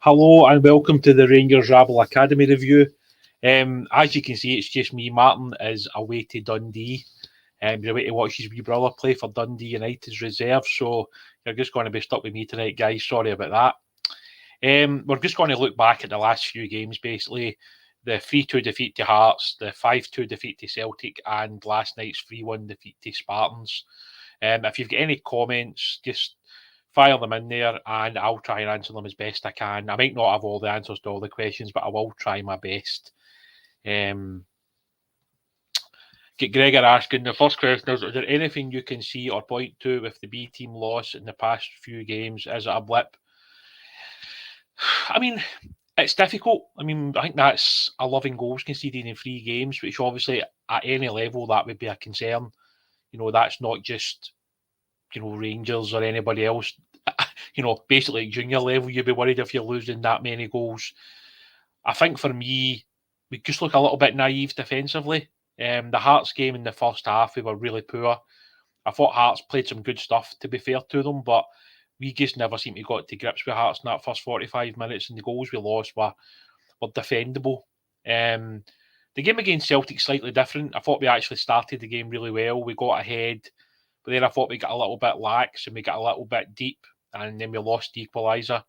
Hello and welcome to the Rangers Rabble Academy review. As you can see, it's just me. Martin is away to Dundee. He's away to watch his wee brother play for Dundee United's reserve, so you're just going to be stuck with me tonight, guys. Sorry about that. We're just going to look back at the last few games, basically. The 3-2 defeat to Hearts, the 5-2 defeat to Celtic, and last night's 3-1 defeat to Spartans. If you've got any comments, just fire them in there and I'll try and answer them as best I can. I might not have all the answers to all the questions, but I will try my best. Get Gregor asking, the first question is there anything you can see or point to with the B team loss in the past few games? Is it a blip? I mean, it's difficult. I think that's 11 goals conceded in 3 games, which obviously at any level that would be a concern. That's not just Rangers or anybody else. Basically junior level, you'd be worried if you're losing that many goals. I think for me, we just look a little bit naive defensively. The Hearts game in the first half, we were really poor. I thought Hearts played some good stuff, to be fair to them, but we just never seem to got to grips with Hearts in that first 45 minutes, and the goals we lost were defendable. The game against Celtic slightly different. I thought we actually started the game really well. We got ahead, but then I thought we got a little bit lax and we got a little bit deep, and then we lost the equaliser.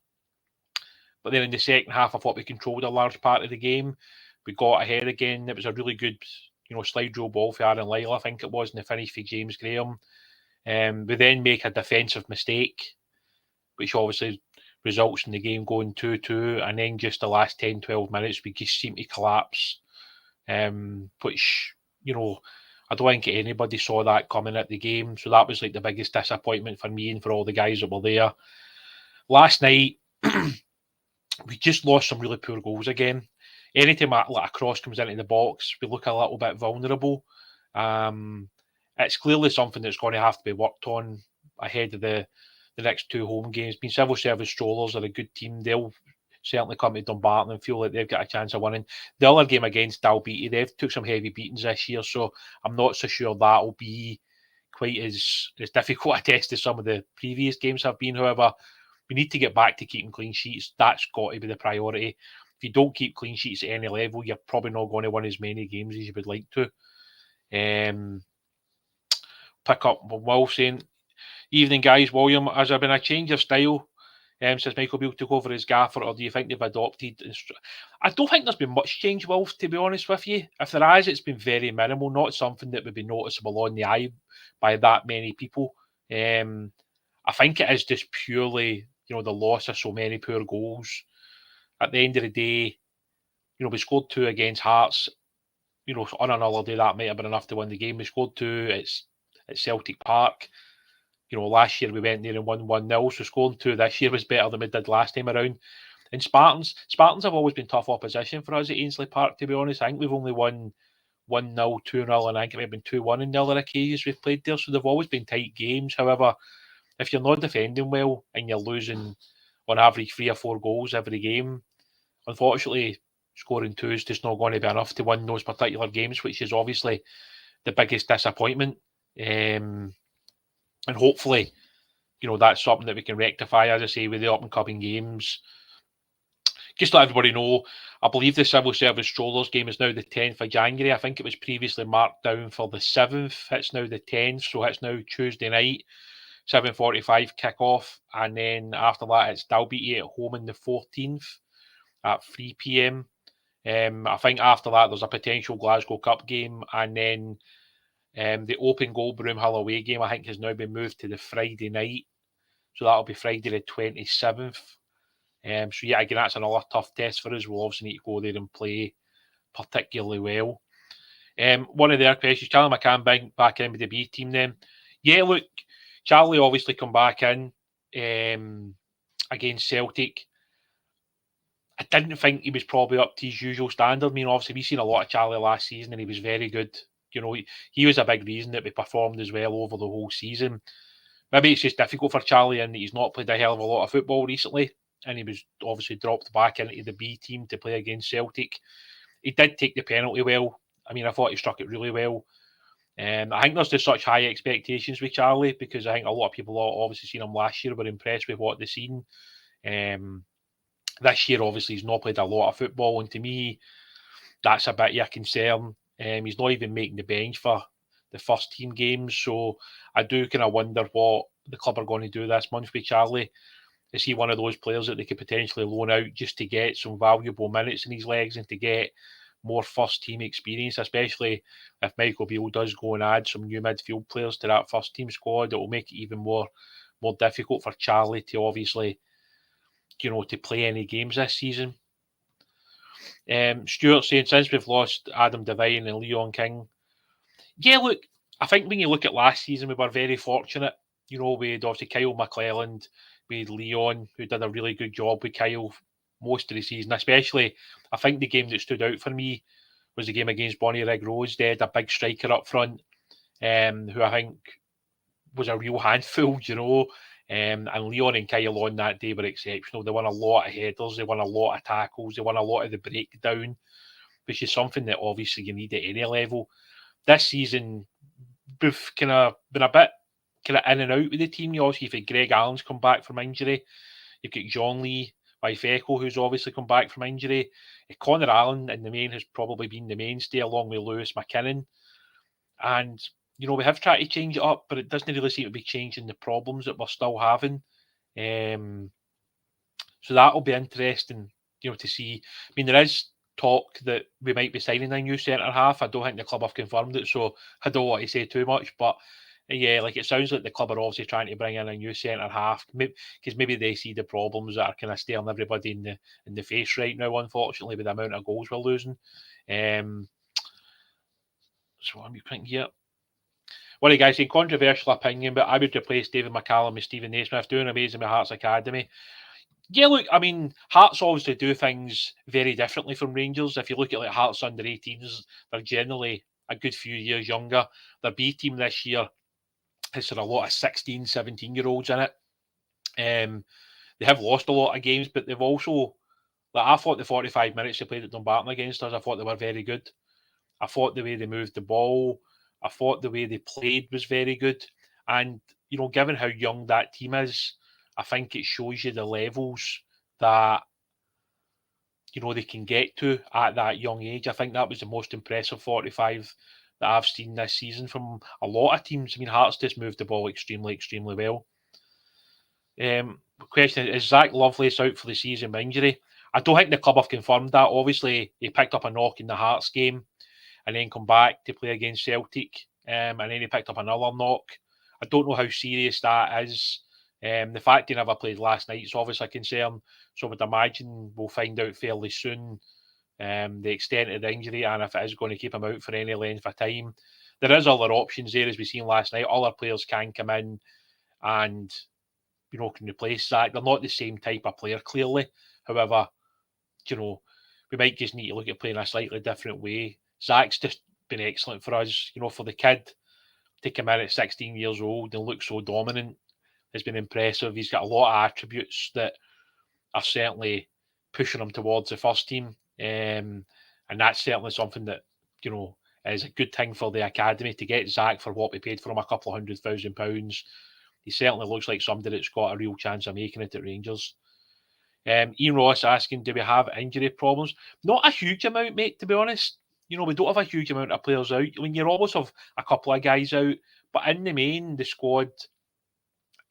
But then in the second half, I thought we controlled a large part of the game. We got ahead again. It was a really good, slide rule ball for Aaron Lyle, I think it was, and the finish for James Graham. We then make a defensive mistake, which obviously results in the game going 2-2, and then just the last 10-12 minutes, we just seem to collapse, which, I don't think anybody saw that coming at the game. So that was like the biggest disappointment for me and for all the guys that were there. Last night, we just lost some really poor goals again. Anytime a cross comes into the box, we look a little bit vulnerable. It's clearly something that's going to have to be worked on ahead of the next 2 home games. Civil Service Strollers are a good team. They'll certainly come to Dumbarton and feel like they've got a chance of winning. The other game against Dalbeattie, they've took some heavy beatings this year, so I'm not so sure that'll be quite as difficult a test as some of the previous games have been. However, we need to get back to keeping clean sheets. That's got to be the priority. If you don't keep clean sheets at any level, you're probably not going to win as many games as you would like to. Pick up Will saying, evening guys, William, has there been a change of style since Michael Beale took over as gaffer, or do you think they've adopted? I don't think there's been much change, Wolf, to be honest with you. If there has, it's been very minimal, not something that would be noticeable on the eye by that many people. I think it is just purely, the loss of so many poor goals. At the end of the day, we scored 2 against Hearts. On another day, that might have been enough to win the game. We scored 2 at Celtic Park. Last year we went there and won 1-0, so scoring 2 this year was better than we did last time around. And Spartans have always been tough opposition for us at Ainsley Park, to be honest. I think we've only won 1-0, 2-0, and I think it may have been 2-1 in the other occasions we've played there, so they've always been tight games. However, if you're not defending well and you're losing on average 3 or 4 goals every game, unfortunately, scoring 2 is just not going to be enough to win those particular games, which is obviously the biggest disappointment. And hopefully, that's something that we can rectify, as I say, with the up-and-coming games. Just to let everybody know, I believe the Civil Service Strollers game is now the 10th of January. I think it was previously marked down for the 7th. It's now the 10th, so it's now Tuesday night, 7:45 kick-off. And then after that, it's Dalbeattie at home on the 14th at 3 p.m. I think after that, there's a potential Glasgow Cup game, and then the Open Goal Broomhill away game, I think, has now been moved to the Friday night. So that'll be Friday the 27th. So yeah, again, that's another tough test for us. We'll obviously need to go there and play particularly well. One of their questions, Charlie McCann back in with the B team then. Yeah, look, Charlie obviously come back in against Celtic. I didn't think he was probably up to his usual standard. Obviously, we've seen a lot of Charlie last season and he was very good. He was a big reason that we performed as well over the whole season. Maybe it's just difficult for Charlie and he's not played a hell of a lot of football recently. and he was obviously dropped back into the B team to play against Celtic. He did take the penalty well. I mean, I thought he struck it really well. I think there's just such high expectations with Charlie, because I think a lot of people obviously seen him last year, were impressed with what they've seen. This year, obviously, he's not played a lot of football, and to me, that's a bit of a concern. He's not even making the bench for the first team games, so I do kind of wonder what the club are going to do this month with Charlie. Is he one of those players that they could potentially loan out just to get some valuable minutes in his legs and to get more first team experience, especially if Michael Beale does go and add some new midfield players to that first team squad? It will make it even more difficult for Charlie to obviously, to play any games this season. Stuart saying, since we've lost Adam Devine and Leon King, yeah, look, I think when you look at last season, we were very fortunate. We had obviously Kyle McClelland, we had Leon, who did a really good job with Kyle most of the season, especially. I think the game that stood out for me was the game against Bonnyrigg Rose. They had a big striker up front, who I think was a real handful, and Leon and Kyle on that day were exceptional. They won a lot of headers, they won a lot of tackles, they won a lot of the breakdown, which is something that obviously you need at any level. This season, we've kind of been a bit kind of in and out with the team. Obviously, you've got Greg Allen's come back from injury. You've got John Lee Waifeko, who's obviously come back from injury. Connor Allen, in the main, has probably been the mainstay, along with Lewis McKinnon. And, we have tried to change it up, but it doesn't really seem to be changing the problems that we're still having. So that'll be interesting, to see. I mean, there is talk that we might be signing a new centre-half. I don't think the club have confirmed it, so I don't want to say too much. But, yeah, it sounds like the club are obviously trying to bring in a new centre-half, because maybe they see the problems that are kind of staring everybody in the face right now, unfortunately, with the amount of goals we're losing. So what am I thinking here? One of the guys saying, controversial opinion, but I would replace David McCallum with Stephen Naismith, doing amazing with Hearts Academy. Yeah, look, I mean, Hearts obviously do things very differently from Rangers. If you look at Hearts under 18s, they're generally a good few years younger. Their B team this year has had a lot of 16, 17-year-olds in it. They have lost a lot of games, but they've also, I thought the 45 minutes they played at Dumbarton against us, I thought they were very good. I thought the way they moved the ball, I thought the way they played was very good. And, given how young that team is, I think it shows you the levels that, they can get to at that young age. I think that was the most impressive 45 that I've seen this season from a lot of teams. I mean, Hearts just moved the ball extremely, extremely well. Question, is Zach Lovelace out for the season by injury? I don't think the club have confirmed that. Obviously, he picked up a knock in the Hearts game and then come back to play against Celtic, and then he picked up another knock. I don't know how serious that is. The fact he never played last night is obviously a concern, so I would imagine we'll find out fairly soon the extent of the injury and if it is going to keep him out for any length of time. There is other options there, as we've seen last night. Other players can come in and, can replace Zach. They're not the same type of player, clearly. However, we might just need to look at playing a slightly different way. Zach's just been excellent for us. For the kid to come in at 16 years old and look so dominant has been impressive. He's got a lot of attributes that are certainly pushing him towards the first team. And that's certainly something that, is a good thing for the academy to get Zach for what we paid for him, £200,000. He certainly looks like somebody that's got a real chance of making it at Rangers. Ian Ross asking, do we have injury problems? Not a huge amount, mate, to be honest. We don't have a huge amount of players out. I mean, you always have a couple of guys out, but in the main, the squad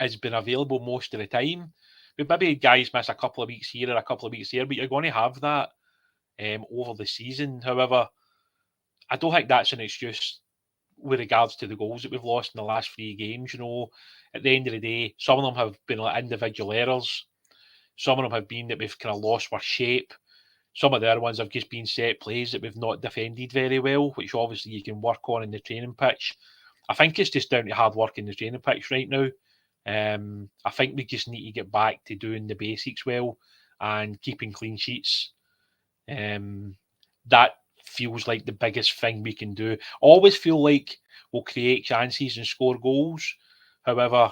has been available most of the time. But maybe guys miss a couple of weeks here or a couple of weeks there, but you're going to have that over the season. However, I don't think that's an excuse with regards to the goals that we've lost in the last 3 games. At the end of the day, some of them have been individual errors. Some of them have been that we've kind of lost our shape. Some of the other ones have just been set plays that we've not defended very well, which obviously you can work on in the training pitch. I think it's just down to hard work in the training pitch right now. I think we just need to get back to doing the basics well and keeping clean sheets. That feels like the biggest thing we can do. Always feel like we'll create chances and score goals. However,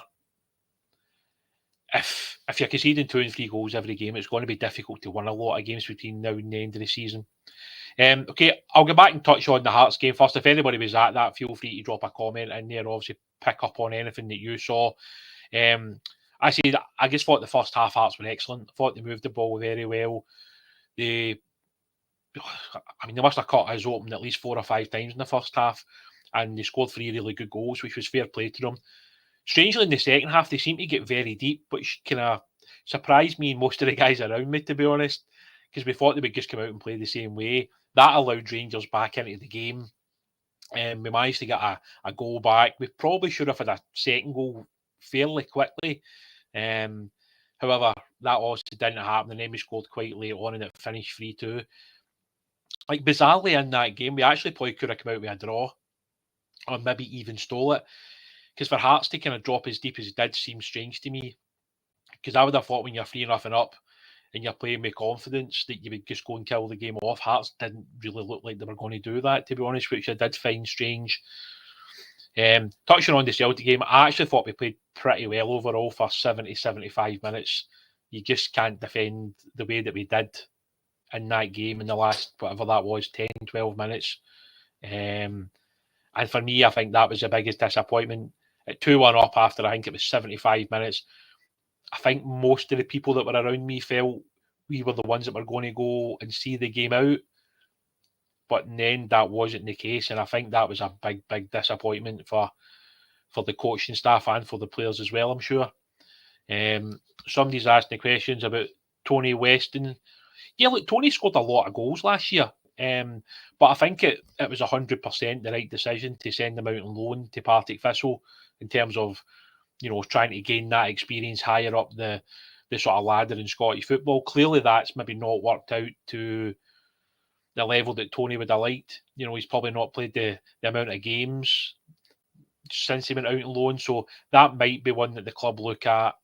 if you're conceding 2 and 3 goals every game, it's going to be difficult to win a lot of games between now and the end of the season. Okay, I'll go back and touch on the Hearts game first. If anybody was at that, feel free to drop a comment in there. Obviously, pick up on anything that you saw. I just thought the first half Hearts were excellent. I thought they moved the ball very well. They must have cut us open at least 4 or 5 times in the first half, and they scored 3 really good goals, which was fair play to them. Strangely, in the second half, they seem to get very deep, which kind of surprised me and most of the guys around me, to be honest, because we thought they would just come out and play the same way. That allowed Rangers back into the game. We managed to get a goal back. We probably should have had a second goal fairly quickly. However, that also didn't happen, and then we scored quite late on, and it finished 3-2. Like, bizarrely in that game, we actually probably could have come out with a draw, or maybe even stole it. Because for Hearts to kind of drop as deep as it did seems strange to me. Because I would have thought when you're 3-0 up and you're playing with confidence that you would just go and kill the game off. Hearts didn't really look like they were going to do that, to be honest, which I did find strange. Touching on the Celtic game, I actually thought we played pretty well overall for 70-75 minutes. You just can't defend the way that we did in that game in the last, whatever that was, 10-12 minutes. And for me, I think that was the biggest disappointment. At 2-1 up after, I think it was 75 minutes, I think most of the people that were around me felt we were the ones that were going to go and see the game out. But in the end, that wasn't the case. And I think that was a big, big disappointment for the coaching staff and for the players as well, I'm sure. Somebody's asking questions about Tony Weston. Yeah, look, Tony scored a lot of goals last year. But I think it was 100% the right decision to send him out on loan to Partick Thistle in terms of, trying to gain that experience higher up the sort of ladder in Scottish football. Clearly, that's maybe not worked out to the level that Tony would have liked. He's probably not played the amount of games since he went out on loan. So that might be one that the club look at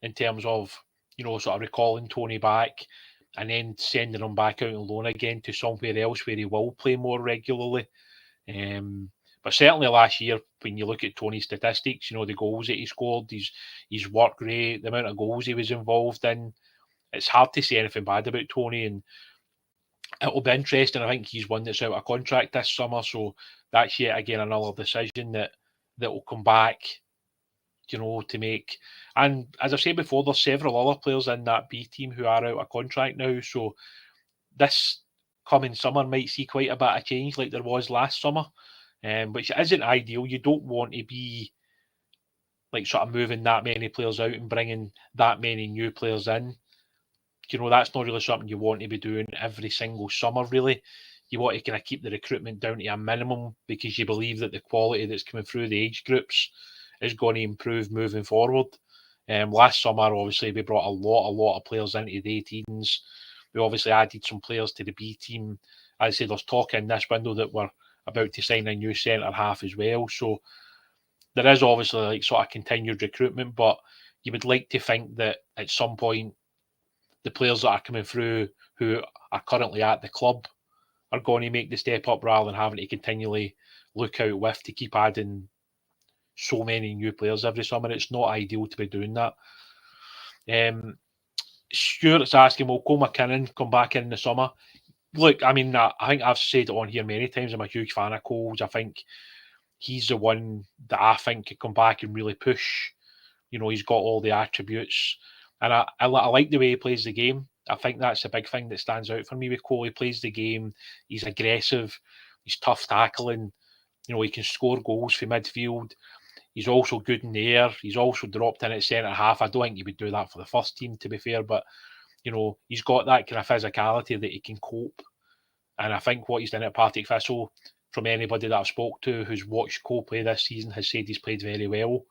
in terms of, sort of recalling Tony back and then sending him back out on loan again to somewhere else where he will play more regularly. But certainly last year, when you look at Tony's statistics, the goals that he scored, his work rate, the amount of goals he was involved in, it's hard to say anything bad about Tony. And it'll be interesting. I think he's one that's out of contract this summer, so that's yet again another decision that will come back, to make. And as I've said before, there's several other players in that B team who are out of contract now, so this coming summer might see quite a bit of change like there was last summer, which isn't ideal. You don't want to be like sort of moving that many players out and bringing that many new players in. That's not really something you want to be doing every single summer, really. You want to kind of keep the recruitment down to a minimum because you believe that the quality that's coming through the age groups is going to improve moving forward. Last summer, obviously, we brought a lot of players into the 18s. We obviously added some players to the B team. As I say, there's talk in this window that we're about to sign a new centre half as well. So there is obviously like sort of continued recruitment, but you would like to think that at some point the players that are coming through who are currently at the club are going to make the step up rather than having to continually look out with to keep adding so many new players every summer. It's not ideal to be doing that. Stuart's asking, will Cole McKinnon come back in the summer? Look, I think I've said it on here many times. I'm a huge fan of Cole's. I think he's the one that I think could come back and really push. He's got all the attributes. And I like the way he plays the game. I think that's a big thing that stands out for me with Cole. He plays the game. He's aggressive. He's tough tackling. He can score goals from midfield. He's also good in the air. He's also dropped in at centre half. I don't think he would do that for the first team, to be fair. But, he's got that kind of physicality that he can cope. And I think what he's done at Partick Thistle, from anybody that I've spoke to who's watched Cole play this season, has said he's played very well.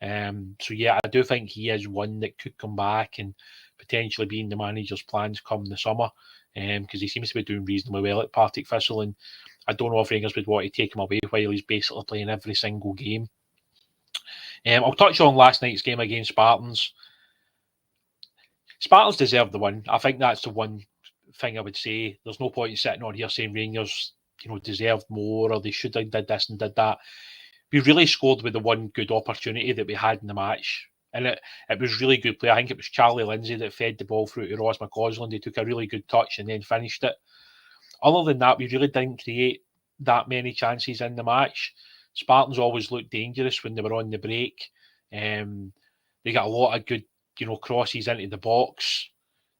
So yeah, I do think he is one that could come back and potentially be in the manager's plans come the summer, because he seems to be doing reasonably well at Partick Thistle, and I don't know if Rangers would want to take him away while he's basically playing every single game. I'll touch on last night's game against Spartans. Spartans deserved the win. I think that's the one thing I would say. There's no point in sitting on here saying Rangers, deserved more or they should have did this and did that. We really scored with the one good opportunity that we had in the match And it was really good play. I think it was Charlie Lindsay that fed the ball through to Ross McCausland. He took a really good touch and then finished it. Other than that, we really didn't create that many chances in the match. Spartans always looked dangerous when they were on the break. They got a lot of good, crosses into the box.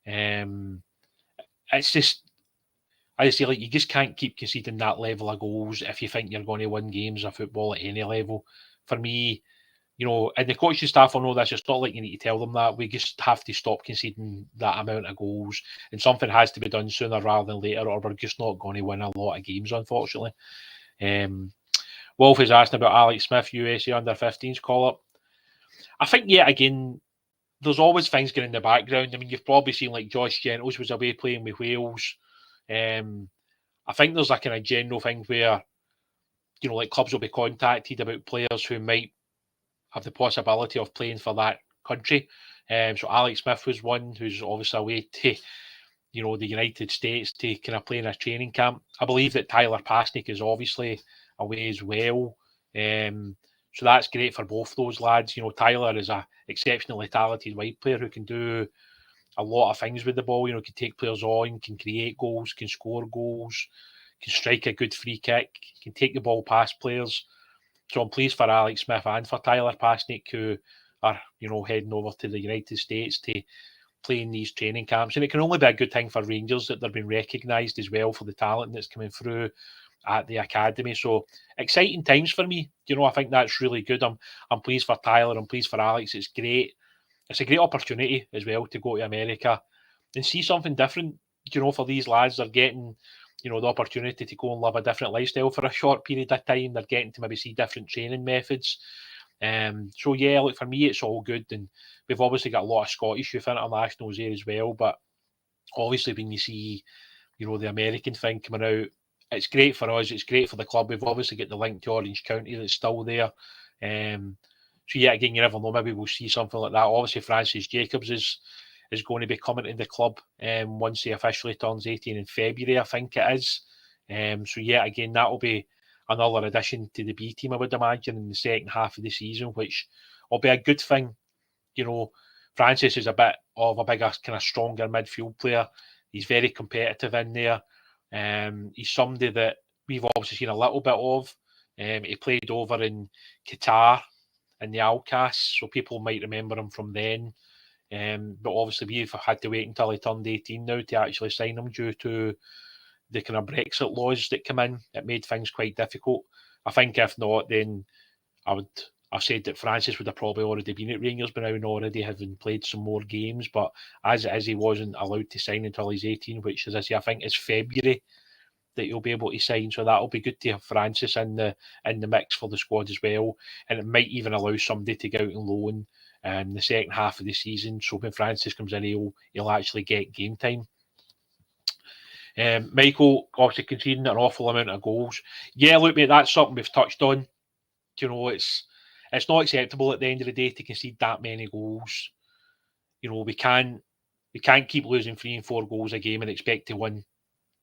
It's just, I say, like, you just can't keep conceding that level of goals if you think you're going to win games of football at any level. For me, and the coaching staff will know this. It's not like you need to tell them that. We just have to stop conceding that amount of goals, and something has to be done sooner rather than later, or we're just not going to win a lot of games, unfortunately. Wolf is asking about Alex Smith, USA under-15s call-up. I think, yet again, there's always things going in the background. I mean, you've probably seen, like, Josh Gentles was away playing with Wales. I think there's a kind of general thing where, like, clubs will be contacted about players who might have the possibility of playing for that country. So Alex Smith was one who's obviously away to, the United States to kind of play in a training camp. I believe that Tyler Pasnick is obviously away as well. So that's great for both those lads. Tyler is a exceptionally talented wide player who can do a lot of things with the ball. Can take players on, can create goals, can score goals, can strike a good free kick, can take the ball past players. So I'm pleased for Alex Smith and for Tyler Pasnick, who are, heading over to the United States to play in these training camps. And it can only be a good thing for Rangers that they're being recognised as well for the talent that's coming through at the academy. So exciting times for me. I think that's really good. I'm pleased for Tyler. I'm pleased for Alex. It's great. It's a great opportunity as well to go to America and see something different. For these lads, they're getting, the opportunity to go and live a different lifestyle for a short period of time. They're getting to maybe see different training methods. So yeah, look, for me, it's all good. And we've obviously got a lot of Scottish youth internationals here as well. But obviously, when you see, the American thing coming out, it's great for us. It's great for the club. We've obviously got the link to Orange County that's still there. So yeah, again, you never know. Maybe we'll see something like that. Obviously, Francis Jacobs is going to be coming to the club once he officially turns 18 in February, I think it is. So yeah, again, that will be another addition to the B team, I would imagine, in the second half of the season, which will be a good thing. Francis is a bit of a bigger, kind of stronger midfield player. He's very competitive in there. He's somebody that we've obviously seen a little bit of. He played over in Qatar in the Alcas, so people might remember him from then. But obviously we've had to wait until he turned 18 now to actually sign him due to the kind of Brexit laws that come in. It made things quite difficult. I think if not, then I've said that Francis would have probably already been at Rangers by now and already having played some more games. But as it is, he wasn't allowed to sign until he's 18, which, as I say, I think is February that he'll be able to sign. So that'll be good to have Francis in the mix for the squad as well. And it might even allow somebody to go out and loan the second half of the season. So when Francis comes in, he'll actually get game time. Michael, obviously conceding an awful amount of goals. Yeah, look, mate, that's something we've touched on. It's not acceptable at the end of the day to concede that many goals. We can't keep losing 3 and 4 goals a game and expect to win.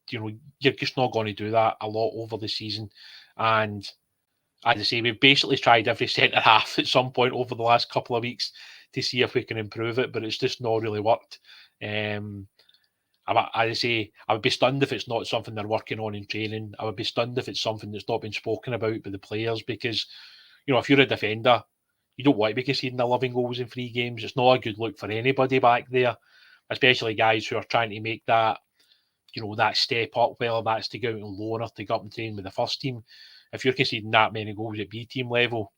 You're just not going to do that a lot over the season. And as I say, we've basically tried every centre half at some point over the last couple of weeks to see if we can improve it, but it's just not really worked. As I say, I would be stunned if it's not something they're working on in training. I would be stunned if it's something that's not been spoken about by the players, because, if you're a defender, you don't want to be conceding 11 goals in 3 games. It's not a good look for anybody back there, especially guys who are trying to make that, that step up, whether that's to go out and loan or to go up and train with the first team. If you're conceding that many goals at B team level,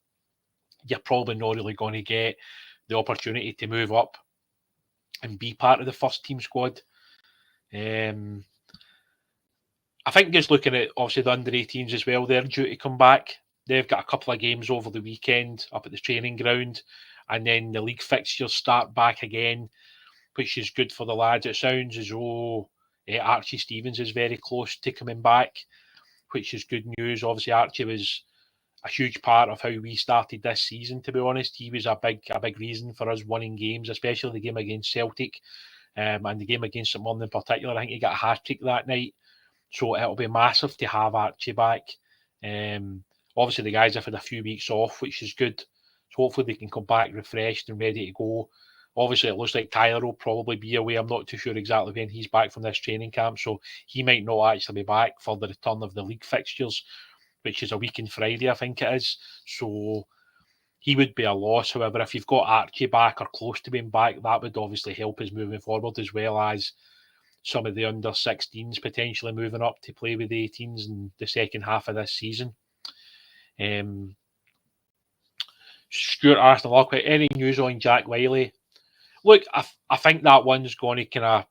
you're probably not really going to get the opportunity to move up and be part of the first team squad. I think just looking at, obviously, the under-18s as well, they're due to come back. They've got a couple of games over the weekend up at the training ground, and then the league fixtures start back again, which is good for the lads. It sounds as though Archie Stevens is very close to coming back, which is good news. Obviously, Archie was a huge part of how we started this season, to be honest. He was a big reason for us winning games, especially the game against Celtic and the game against St Mirren in particular. I think he got a hat-trick that night. So it'll be massive to have Archie back. Obviously, the guys have had a few weeks off, which is good. So hopefully they can come back refreshed and ready to go. Obviously, it looks like Tyler will probably be away. I'm not too sure exactly when he's back from this training camp, so he might not actually be back for the return of the league fixtures, which is a week on Friday, I think it is. So he would be a loss. However, if you've got Archie back or close to being back, that would obviously help us moving forward, as well as some of the under 16s potentially moving up to play with the 18s in the second half of this season. Stuart Arsenal, any news on Jack Wiley? Look, I think that one's going to kind of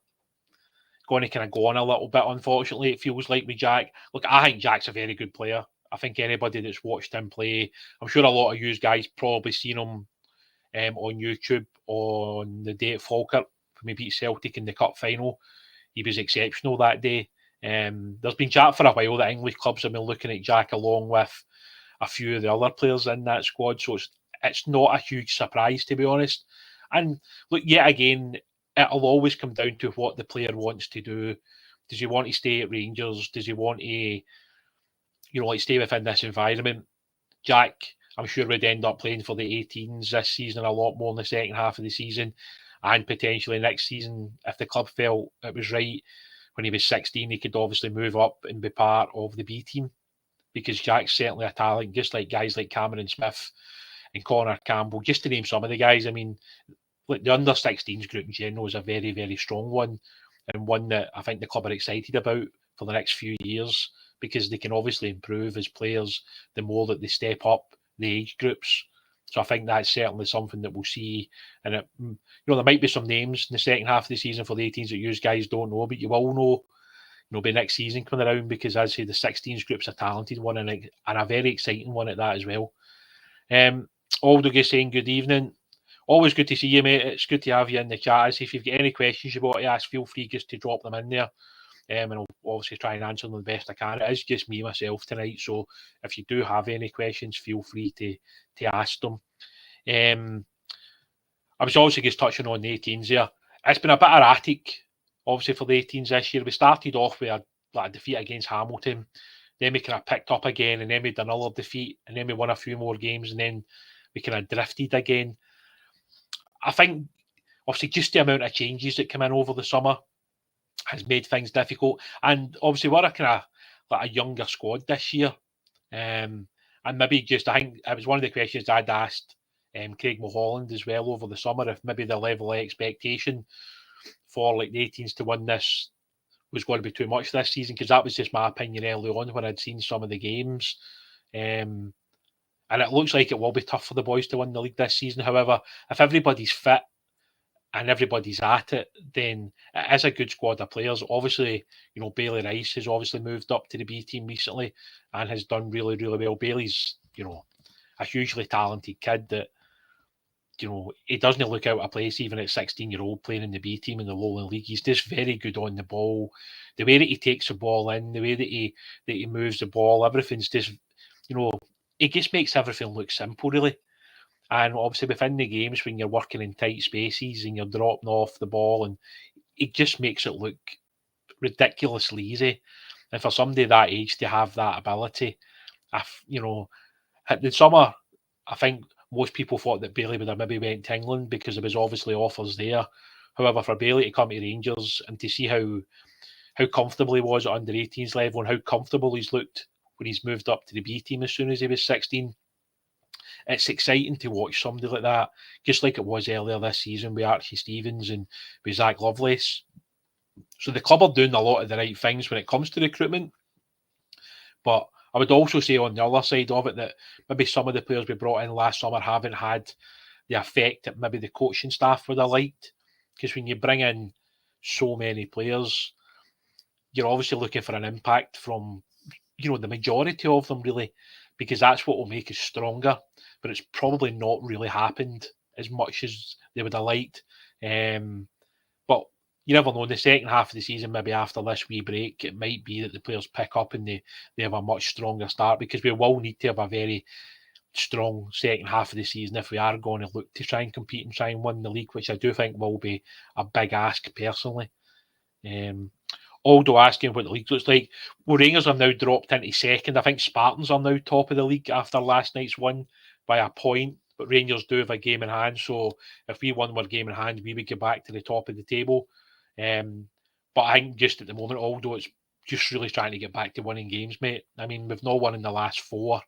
go on a little bit. Unfortunately, it feels like with Jack. Look, I think Jack's a very good player. I think anybody that's watched him play, I'm sure a lot of you guys probably seen him on YouTube on the day at Falkirk when we beat Celtic in the cup final. He was exceptional that day. There's been chat for a while that English clubs have been looking at Jack along with a few of the other players in that squad, so it's not a huge surprise, to be honest. And look, yet again, it'll always come down to what the player wants to do. Does he want to stay at Rangers? Does he want to, stay within this environment? Jack, I'm sure would end up playing for the 18s this season a lot more in the second half of the season, and potentially next season, if the club felt it was right, when he was 16, he could obviously move up and be part of the B team, because Jack's certainly a talent, just like guys like Cameron Smith and Connor Campbell, just to name some of the guys. I mean, the under 16s group in general is a very, very strong one, and one that I think the club are excited about for the next few years, because they can obviously improve as players the more that they step up the age groups. So I think that's certainly something that we'll see. And there might be some names in the second half of the season for the 18s that you guys don't know, but you will know, by next season coming around, because as I say, the 16s group's a talented one and a very exciting one at that as well. Aldo is saying good evening. Always good to see you, mate. It's good to have you in the chat. As if you've got any questions you want to ask, feel free just to drop them in there. And I'll obviously try and answer them the best I can. It is just me, myself tonight. So if you do have any questions, feel free to ask them. I was obviously just touching on the 18s there. It's been a bit erratic, obviously, for the 18s this year. We started off with a defeat against Hamilton. Then we kind of picked up again, and then we did another defeat, and then we won a few more games, and then we kind of drifted again. I think, obviously, just the amount of changes that come in over the summer has made things difficult. And obviously, we're a kind of like a younger squad this year. And maybe just, I think it was one of the questions I'd asked Craig Mulholland as well over the summer, if maybe the level of expectation for like the 18s to win this was going to be too much this season, because that was just my opinion early on when I'd seen some of the games. And it looks like it will be tough for the boys to win the league this season. However, if everybody's fit and everybody's at it, then it is a good squad of players. Obviously, Bailey Rice has obviously moved up to the B team recently and has done really, really well. Bailey's, a hugely talented kid that, he doesn't look out of place even at 16-year-old playing in the B team in the Lowland League. He's just very good on the ball. The way that he takes the ball in, the way that he moves the ball, everything's just, it just makes everything look simple, really. And obviously within the games, when you're working in tight spaces and you're dropping off the ball, and it just makes it look ridiculously easy. And for somebody that age to have that ability, at the summer, I think most people thought that Bailey would have maybe went to England because there was obviously offers there. However, for Bailey to come to Rangers and to see how comfortable he was at under 18s level and how comfortable he's looked when he's moved up to the B team as soon as he was 16, it's exciting to watch somebody like that, just like it was earlier this season with Archie Stevens and with Zach Lovelace. So the club are doing a lot of the right things when it comes to recruitment. But I would also say on the other side of it that maybe some of the players we brought in last summer haven't had the effect that maybe the coaching staff would have liked. Because when you bring in so many players, you're obviously looking for an impact from, the majority of them, really, because that's what will make us stronger. But it's probably not really happened as much as they would have liked. But you never know. In the second half of the season, maybe after this wee break, it might be that the players pick up and they have a much stronger start, because we will need to have a very strong second half of the season if we are going to look to try and compete and try and win the league, which I do think will be a big ask personally. Aldo asking what the league looks like. Well, Rangers have now dropped into second. I think Spartans are now top of the league after last night's win by a point. but Rangers do have a game in hand. So if we won our game in hand, we would get back to the top of the table. But I think just at the moment, although it's just really trying to get back to winning games, mate. I mean, we've not won in the last 4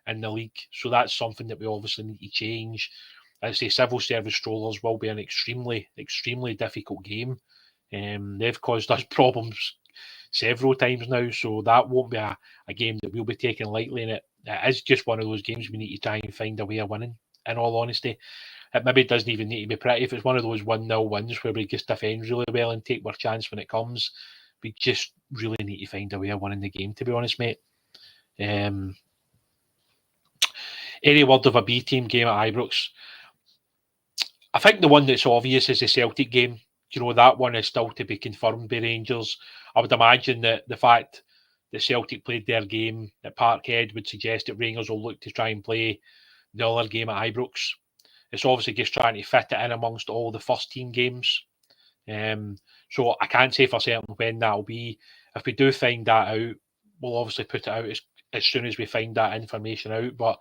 in the league, so that's something that we obviously need to change. As I say, civil service strollers will be an extremely, extremely difficult game. They've caused us problems several times now, so that won't be a game that we'll be taking lightly, and it is just one of those games we need to try and find a way of winning, in all honesty. It maybe doesn't even need to be pretty. If it's one of those 1-0 wins where we just defend really well and take our chance when it comes, we just really need to find a way of winning the game, to be honest, mate. Any word of a B team game at Ibrox? I think the one that's obvious is the Celtic game. That one is still to be confirmed by Rangers. I would imagine that the fact that Celtic played their game at Parkhead would suggest that Rangers will look to try and play the other game at Ibrox. It's obviously just trying to fit it in amongst all the first team games. So I can't say for certain when that'll be. If we do find that out, we'll obviously put it out as soon as we find that information out. But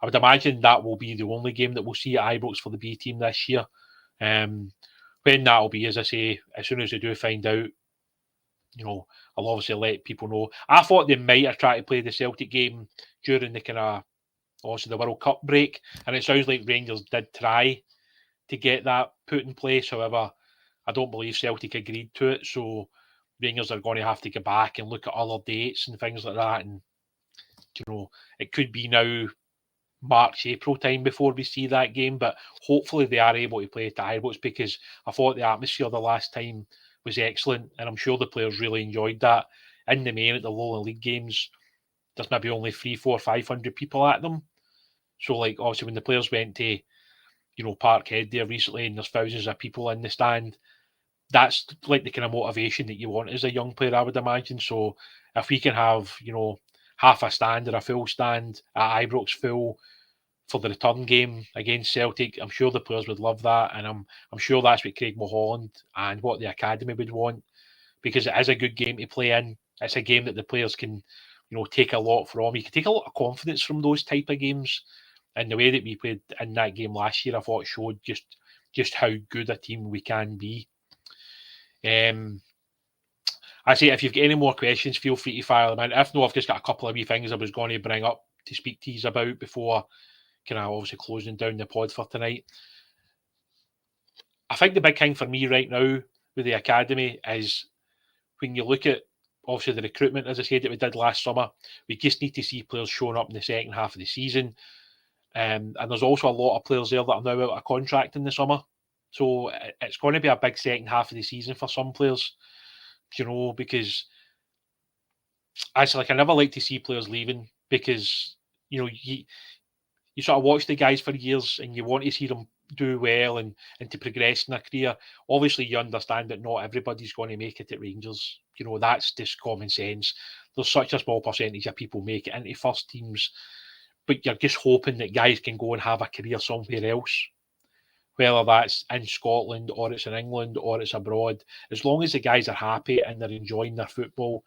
I would imagine that will be the only game that we'll see at Ibrox for the B team this year. When that'll be, as I say, as soon as they do find out, I'll obviously let people know. I thought they might have tried to play the Celtic game during the kind of, obviously, the World Cup break, and it sounds like Rangers did try to get that put in place. However, I don't believe Celtic agreed to it, so Rangers are going to have to go back and look at other dates and things like that. And it could be now March, April time before we see that game, but hopefully they are able to play it at Ibrox, because I thought the atmosphere the last time was excellent, and I'm sure the players really enjoyed that. In the main, at the Lowland League games, there's maybe only 300, 400, 500 people at them. So, obviously, when the players went to, Parkhead there recently, and there's thousands of people in the stand, that's like the kind of motivation that you want as a young player, I would imagine. So, if we can have, half a stand or a full stand at Ibrox full for the return game against Celtic, I'm sure the players would love that, and I'm sure that's what Craig Mulholland and what the academy would want, because it is a good game to play in. It's a game that the players can, take a lot from. You can take a lot of confidence from those type of games, and the way that we played in that game last year, I thought showed just how good a team we can be. I say, if you've got any more questions, feel free to fire them in. If not, I've just got a couple of wee things I was going to bring up to speak to you about before kind of obviously closing down the pod for tonight. I think the big thing for me right now with the academy is when you look at obviously the recruitment, as I said, that we did last summer, we just need to see players showing up in the second half of the season. And there's also a lot of players there that are now out of contract in the summer. So it's going to be a big second half of the season for some players, because I never like to see players leaving, because, you sort of watch the guys for years and you want to see them do well and to progress in their career. Obviously, you understand that not everybody's going to make it at Rangers. That's just common sense. There's such a small percentage of people make it into first teams, but you're just hoping that guys can go and have a career somewhere else, whether that's in Scotland or it's in England or it's abroad. As long as the guys are happy and they're enjoying their football,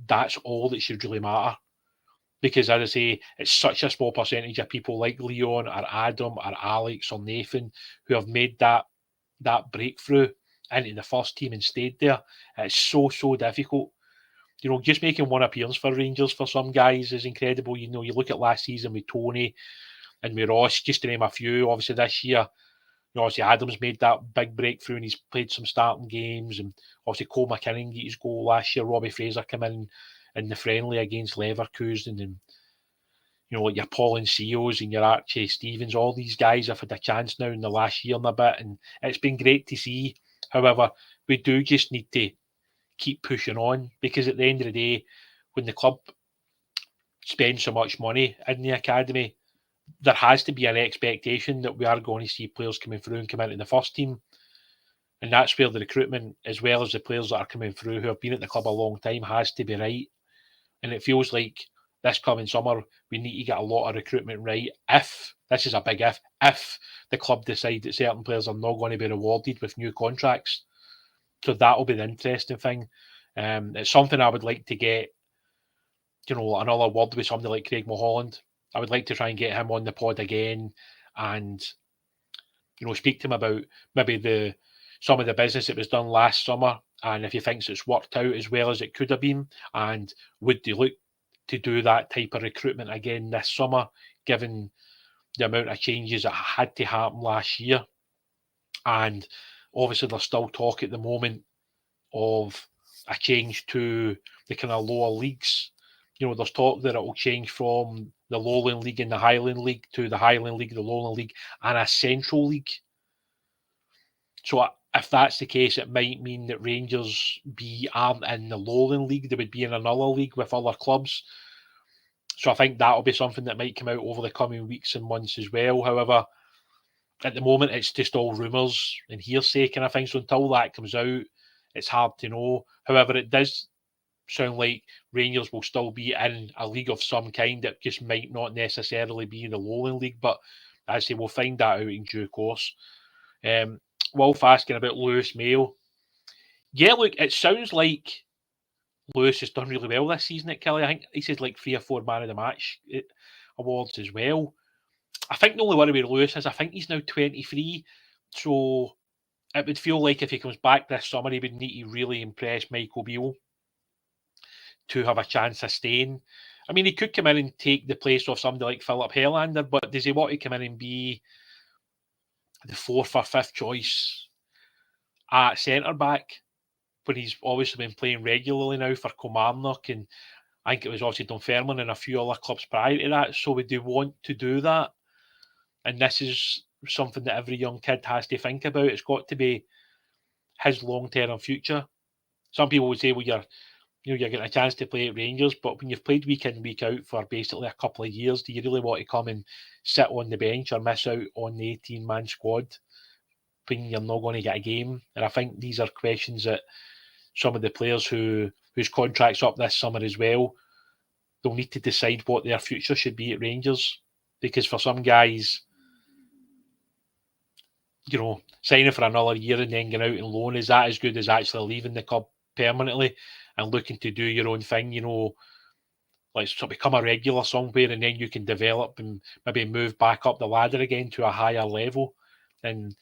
that's all that should really matter. Because, as I say, it's such a small percentage of people like Leon or Adam or Alex or Nathan who have made that breakthrough into the first team and stayed there. It's so difficult. Just making one appearance for Rangers for some guys is incredible. You look at last season with Tony and with Ross, just to name a few. Obviously, this year, obviously Adams made that big breakthrough and he's played some starting games. And obviously Cole McKinnon got his goal last year. Robbie Fraser came in the friendly against Leverkusen, and like your Paul Encios and your Archie Stevens, all these guys have had a chance now in the last year and a bit, and it's been great to see. However, we do just need to keep pushing on, because at the end of the day, when the club spends so much money in the academy, there has to be an expectation that we are going to see players coming through and come into the first team. And that's where the recruitment, as well as the players that are coming through who have been at the club a long time, has to be right. And it feels like this coming summer, we need to get a lot of recruitment right. This is a big if the club decide that certain players are not going to be rewarded with new contracts. So that'll be the interesting thing. It's something I would like to get, another word with somebody like Craig Mulholland. I would like to try and get him on the pod again and speak to him about maybe some of the business that was done last summer, and if he thinks it's worked out as well as it could have been, and would they look to do that type of recruitment again this summer, given the amount of changes that had to happen last year. And obviously there's still talk at the moment of a change to the kind of lower leagues. There's talk that it will change from the Lowland League and the Highland League to the Highland League, the Lowland League, and a Central League. So if that's the case, it might mean that Rangers aren't in the Lowland League. They would be in another league with other clubs. So I think that'll be something that might come out over the coming weeks and months as well. However, at the moment, it's just all rumours and hearsay kind of thing. So until that comes out, it's hard to know. However, it does sound like Rangers will still be in a league of some kind that just might not necessarily be the Lowland League. But as I say, we'll find that out in due course. Wolf asking about Lewis Mayo. Yeah, look, it sounds like Lewis has done really well this season at Killie. I think he said like 3 or 4 man of the match awards as well. I think the only worry with Lewis is I think he's now 23, so it would feel like if he comes back this summer, he would need to really impress Michael Beale to have a chance of staying. I mean, he could come in and take the place of somebody like Philip Helander, but does he want to come in and be the 4th or 5th choice at centre-back when he's obviously been playing regularly now for Kilmarnock, and I think it was obviously Dunfermline and a few other clubs prior to that, so would they want to do that? And this is something that every young kid has to think about. It's got to be his long-term future. Some people would say, well, you're getting a chance to play at Rangers, but when you've played week in, week out for basically a couple of years, do you really want to come and sit on the bench or miss out on the 18-man squad when you're not going to get a game? And I think these are questions that some of the players whose contracts up this summer as well, they'll need to decide what their future should be at Rangers. Because for some guys, signing for another year and then going out and loan, is that as good as actually leaving the club permanently and looking to do your own thing, like sort of become a regular somewhere, and then you can develop and maybe move back up the ladder again to a higher level. And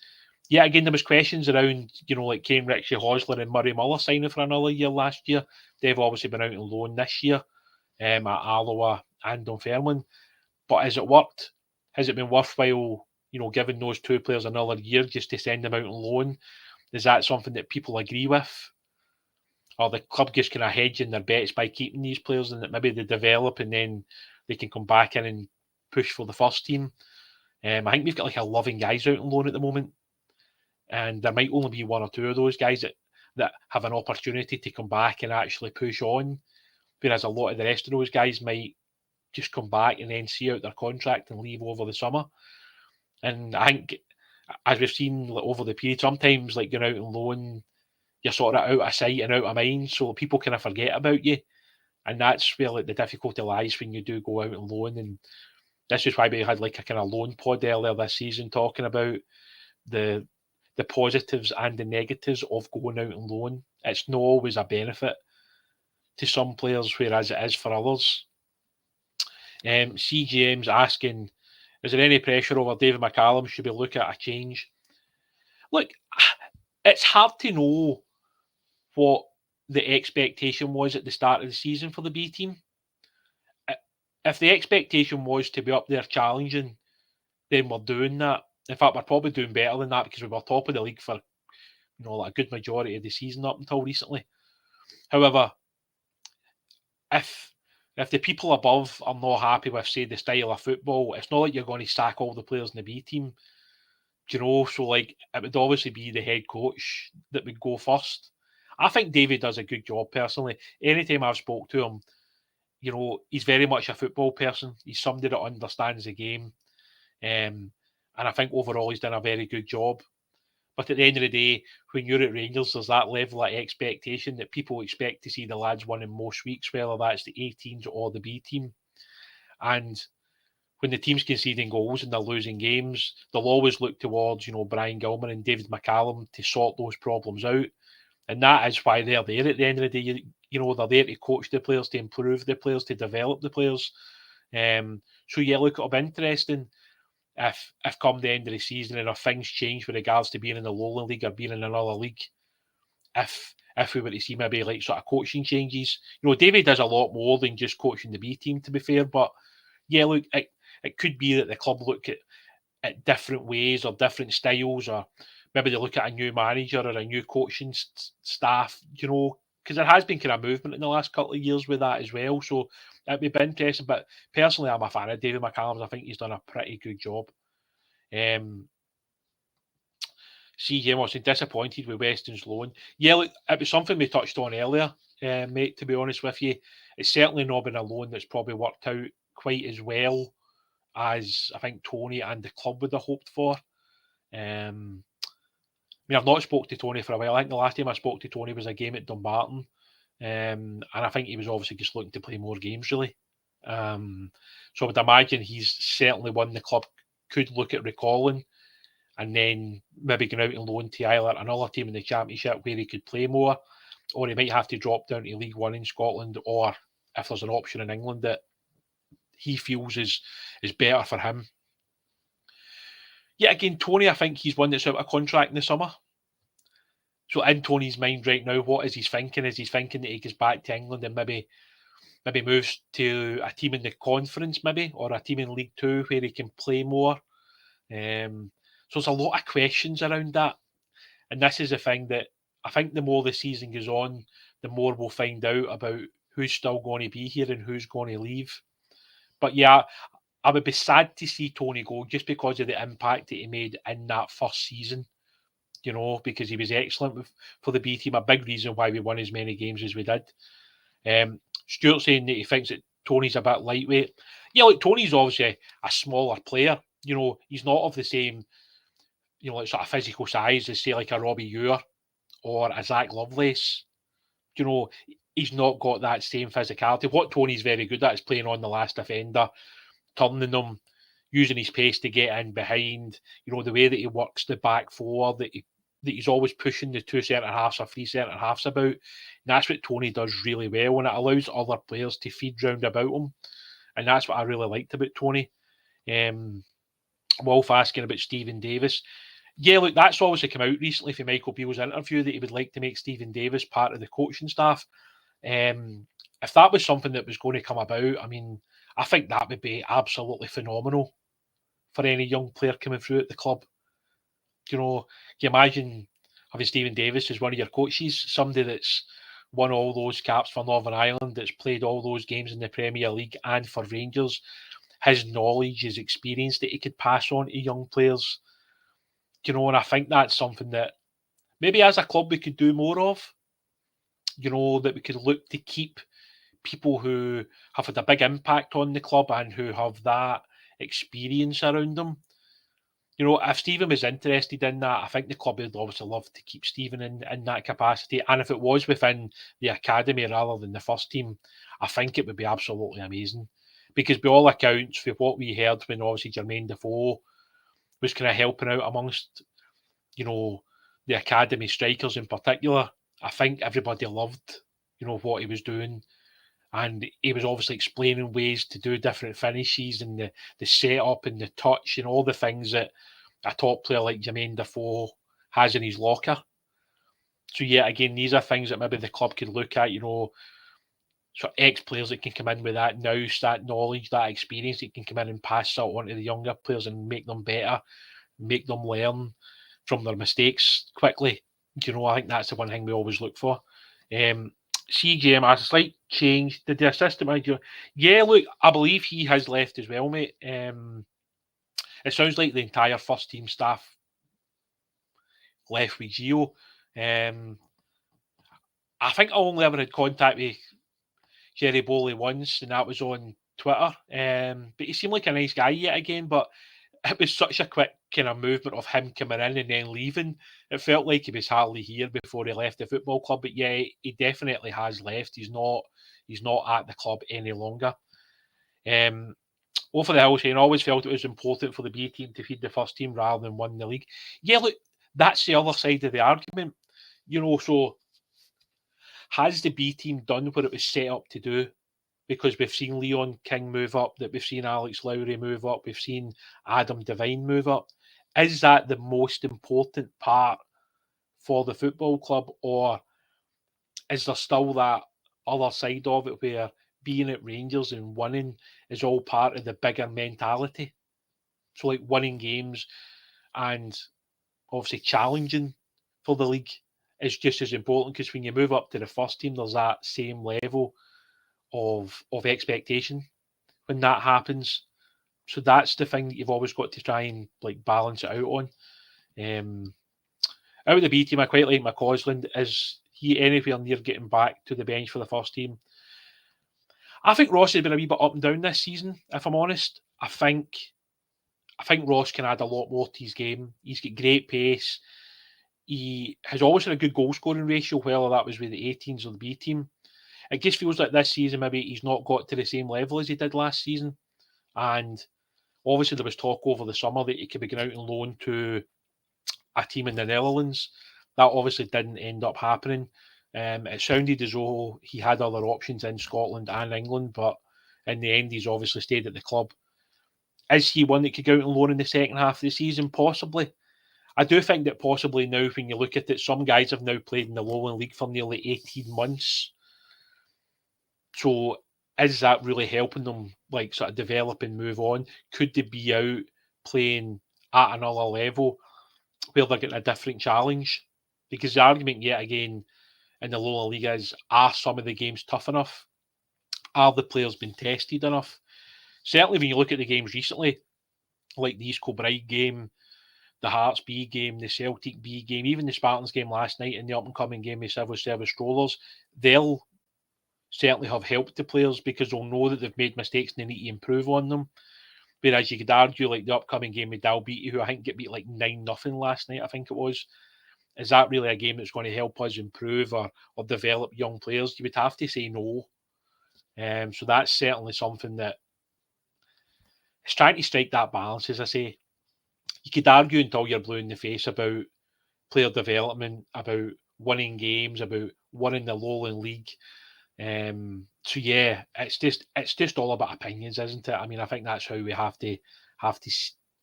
yeah, again, there was questions around, like Kane Ritchie Hosler and Murray Muller signing for another year last year. They've obviously been out on loan this year at Alloa and Dunfermline. But has it worked? Has it been worthwhile, giving those 2 players another year just to send them out on loan? Is that something that people agree with? Or the club just kind of hedging their bets by keeping these players, and that maybe they develop and then they can come back in and push for the first team? I think we've got like 11 guys out on loan at the moment, and there might only be 1 or 2 of those guys that have an opportunity to come back and actually push on, whereas a lot of the rest of those guys might just come back and then see out their contract and leave over the summer. And I think, as we've seen over the period, sometimes like going out on loan, you're sort of out of sight and out of mind, so people kind of forget about you. And that's where like the difficulty lies when you do go out on loan. And this is why we had like a kind of loan pod earlier this season talking about the positives and the negatives of going out on loan. It's not always a benefit to some players, whereas it is for others. CGM's asking, is there any pressure over David McCallum? Should we look at a change? Look, it's hard to know what the expectation was at the start of the season for the B team. If the expectation was to be up there challenging, then we're doing that. In fact, we're probably doing better than that because we were top of the league for like a good majority of the season up until recently. However, if the people above are not happy with, say, the style of football, it's not like you're going to sack all the players in the B team. So like it would obviously be the head coach that would go first. I think David does a good job personally. Anytime I've spoke to him, he's very much a football person. He's somebody that understands the game. And I think overall he's done a very good job. But at the end of the day, when you're at Rangers, there's that level of expectation that people expect to see the lads winning most weeks, whether that's the A teams or the B team. And when the team's conceding goals and they're losing games, they'll always look towards, Brian Gilman and David McCallum to sort those problems out. And that is why they're there at the end of the day. They're there to coach the players, to improve the players, to develop the players. So yeah, look, it'll be interesting if come the end of the season and if things change with regards to being in the lower league or being in another league, if we were to see maybe like sort of coaching changes. David does a lot more than just coaching the B team, to be fair, but yeah, look, it could be that the club look at different ways or different styles, or maybe they look at a new manager or a new coaching staff, because there has been kind of movement in the last couple of years with that as well. So it'd be interesting. But personally, I'm a fan of David McCallum. I think he's done a pretty good job. CJ wasn't disappointed with Weston's loan. Yeah, look, it was something we touched on earlier, mate, to be honest with you. It's certainly not been a loan that's probably worked out quite as well as I think Tony and the club would have hoped for. I've not spoke to Tony for a while. I think the last time I spoke to Tony was a game at Dumbarton. And I think he was obviously just looking to play more games, really. So I would imagine he's certainly one the club could look at recalling and then maybe going out and loan to either another team in the Championship where he could play more, or he might have to drop down to League One in Scotland, or if there's an option in England that he feels is better for him. Yeah, again, Tony, I think he's one that's out of contract in the summer. So in Tony's mind right now, what is he thinking? Is he thinking that he goes back to England and maybe moves to a team in the conference, maybe, or a team in League Two where he can play more? So there's a lot of questions around that. And this is the thing that I think the more the season goes on, the more we'll find out about who's still going to be here and who's going to leave. But yeah, I would be sad to see Tony go just because of the impact that he made in that first season, because he was excellent for the B team, a big reason why we won as many games as we did. Stuart saying that he thinks that Tony's a bit lightweight. Yeah, like Tony's obviously a smaller player. He's not of the same, like sort of physical size as say like a Robbie Ewer or a Zach Lovelace. He's not got that same physicality. What Tony's very good at is playing on the last defender, turning them, using his pace to get in behind. The way that he works the back four, that he's always pushing the two centre halves or three centre halves about. And that's what Tony does really well, and it allows other players to feed round about him. And that's what I really liked about Tony. Wolf asking about Stephen Davis. Yeah, look, that's obviously come out recently from Michael Beale's interview that he would like to make Stephen Davis part of the coaching staff. If that was something that was going to come about, I think that would be absolutely phenomenal for any young player coming through at the club. Can you imagine having Stephen Davis as one of your coaches, somebody that's won all those caps for Northern Ireland, that's played all those games in the Premier League and for Rangers, his knowledge, his experience that he could pass on to young players. And I think that's something that maybe as a club we could do more of. That we could look to keep people who have had a big impact on the club and who have that experience around them. If Stephen was interested in that, I think the club would obviously love to keep Stephen in that capacity. And if it was within the academy rather than the first team, I think it would be absolutely amazing. Because by all accounts, for what we heard when obviously Jermaine Defoe was kind of helping out amongst, the academy strikers in particular, I think everybody loved, what he was doing. And he was obviously explaining ways to do different finishes and the setup and the touch and all the things that a top player like Jermaine Defoe has in his locker. So yeah, again, these are things that maybe the club could look at, sort of ex-players that can come in with that nous, that knowledge, that experience, that can come in and pass that on to the younger players and make them better, make them learn from their mistakes quickly. I think that's the one thing we always look for. CGM has a slight change. Did the assistant manager? Yeah, look, I believe he has left as well, mate. It sounds like the entire first team staff left with Gio. I think I only ever had contact with Jerry Bowley once, and that was on Twitter. But he seemed like a nice guy yet again, but it was such a quick kind of movement of him coming in and then leaving. It felt like he was hardly here before he left the football club. But yeah, he definitely has left. He's not at the club any longer. Over the hill saying, always felt it was important for the B team to feed the first team rather than win the league. Yeah, look, that's the other side of the argument. So has the B team done what it was set up to do because we've seen Leon King move up, that we've seen Alex Lowry move up, we've seen Adam Devine move up. Is that the most important part for the football club, or is there still that other side of it where being at Rangers and winning is all part of the bigger mentality? So like winning games and obviously challenging for the league is just as important, because when you move up to the first team, there's that same level of expectation when that happens. So that's the thing that you've always got to try and like balance it out on. Out of the B team, I quite like McCausland. Is he anywhere near getting back to the bench for the first team? I think Ross has been a wee bit up and down this season, if I'm honest. I think Ross can add a lot more to his game. He's got great pace. He has always had a good goal scoring ratio, whether that was with the 18s or the B team. It just feels like this season maybe he's not got to the same level as he did last season. And obviously there was talk over the summer that he could be going out on loan to a team in the Netherlands. That obviously didn't end up happening. It sounded as though he had other options in Scotland and England, but in the end he's obviously stayed at the club. Is he one that could go out on loan in the second half of the season? Possibly. I do think that possibly now, when you look at it, some guys have now played in the Lowland League for nearly 18 months. So is that really helping them like sort of develop and move on? Could they be out playing at another level where they're getting a different challenge? Because the argument yet again in the Lowland League is, are some of the games tough enough? Are the players been tested enough? Certainly when you look at the games recently, like the East Kilbride game, the Hearts B game, the Celtic B game, even the Spartans game last night, and the up-and-coming game with Civil Service Strollers, they'll certainly have helped the players because they'll know that they've made mistakes and they need to improve on them. Whereas you could argue like the upcoming game with Dalbeattie, who I think get beat like 9-0 last night, I think it was. Is that really a game that's going to help us improve or develop young players? You would have to say no. So that's certainly something that is trying to strike that balance, as I say. You could argue until you're blue in the face about player development, about winning games, about winning the Lowland League. So yeah, it's just all about opinions, isn't it? I mean, I think that's how we have to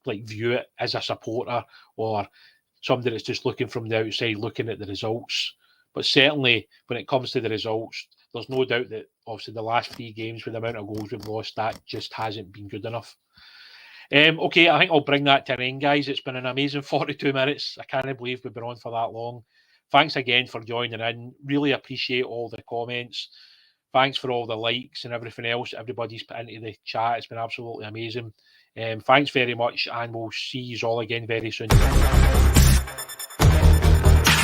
like view it as a supporter or somebody that's just looking from the outside, looking at the results. But certainly, when it comes to the results, there's no doubt that obviously the last 3 games with the amount of goals we've lost, that just hasn't been good enough. Okay, I think I'll bring that to an end, guys. It's been an amazing 42 minutes. I can't believe we've been on for that long. Thanks again for joining in. Really appreciate all the comments. Thanks for all the likes and everything else everybody's put into the chat. It's been absolutely amazing. Thanks very much, and we'll see you all again very soon.